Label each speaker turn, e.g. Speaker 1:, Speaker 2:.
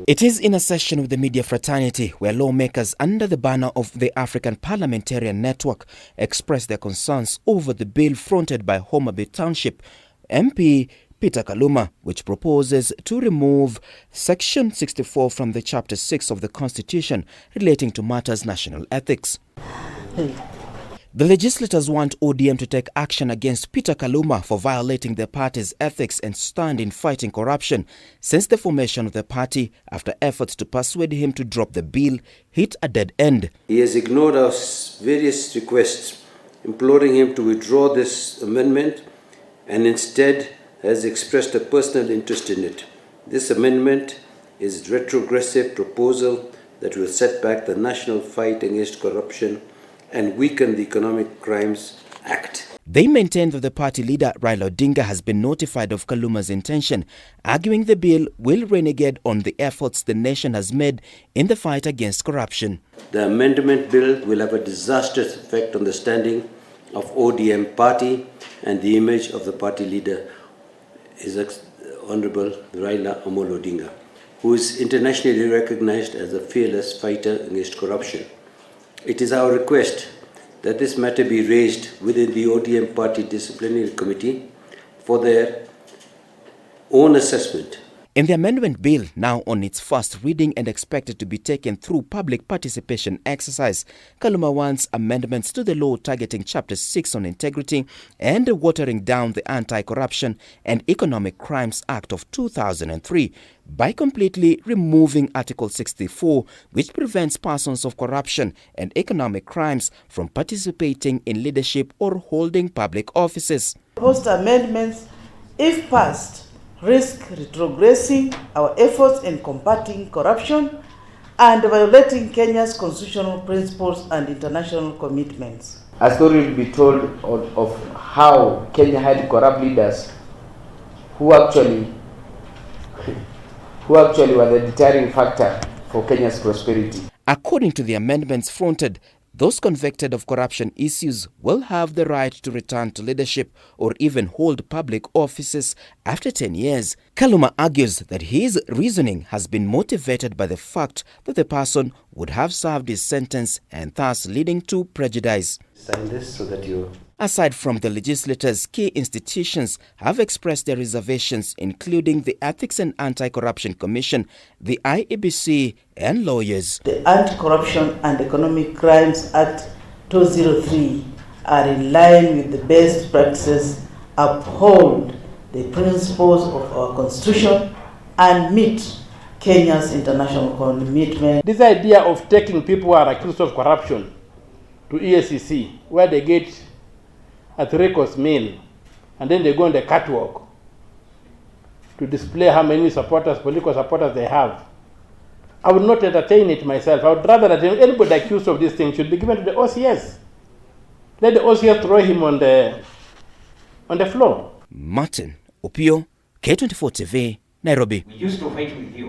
Speaker 1: It is in a session with the media fraternity where lawmakers under the banner of the African Parliamentary Network expressed their concerns over the bill fronted by Homabay Township MP Peter Kaluma, which proposes to remove Section 64 from the Chapter 6 of the Constitution relating to matters national ethics. The legislators want ODM to take action against Peter Kaluma for violating their party's ethics and stand in fighting corruption since the formation of the party after efforts to persuade him to drop the bill hit a dead end.
Speaker 2: He has ignored our various requests, imploring him to withdraw this amendment and instead has expressed a personal interest in it. This amendment is a retrogressive proposal that will set back the national fight against corruption and weaken the Economic Crimes Act.
Speaker 1: They maintain that the party leader Raila Odinga has been notified of Kaluma's intention, arguing the bill will renegade on the efforts the nation has made in the fight against corruption.
Speaker 2: The amendment bill will have a disastrous effect on the standing of ODM party and the image of the party leader, His Honorable Raila Odinga, who is internationally recognized as a fearless fighter against corruption. It is our request that this matter be raised within the ODM Party Disciplinary Committee for their own assessment.
Speaker 1: In the amendment bill, now on its first reading and expected to be taken through public participation exercise, Kaluma wants amendments to the law targeting Chapter 6 on integrity and watering down the Anti-Corruption and Economic Crimes Act of 2003 by completely removing Article 64, which prevents persons of corruption and economic crimes from participating in leadership or holding public offices.
Speaker 3: Proposed amendments, if passed, risk retrogressing our efforts in combating corruption and violating Kenya's constitutional principles and international commitments.
Speaker 4: A story will be told of how Kenya had corrupt leaders who actually were the deterring factor for Kenya's prosperity.
Speaker 1: According to the amendments fronted, those convicted of corruption issues will have the right to return to leadership or even hold public offices after 10 years. Kaluma argues that his reasoning has been motivated by the fact that the person would have served his sentence and thus leading to prejudice.
Speaker 2: Sign this so that you...
Speaker 1: Aside from the legislators, key institutions have expressed their reservations, including the Ethics and Anti-Corruption Commission, the IEBC, and lawyers.
Speaker 3: The Anti-Corruption and Economic Crimes Act 2003 are in line with the best practices, uphold the principles of our Constitution, and meet Kenya's international commitment.
Speaker 5: This idea of taking people who are accused of corruption to EACC, where they get a 3-course meal, and then they go on the catwalk to display how many political supporters they have. I would not entertain it myself. I would rather that anybody accused of this thing should be given to the OCS. Let the OCS throw him on the floor.
Speaker 1: Martin Opio, K24 TV, Nairobi.
Speaker 6: We used to fight with you.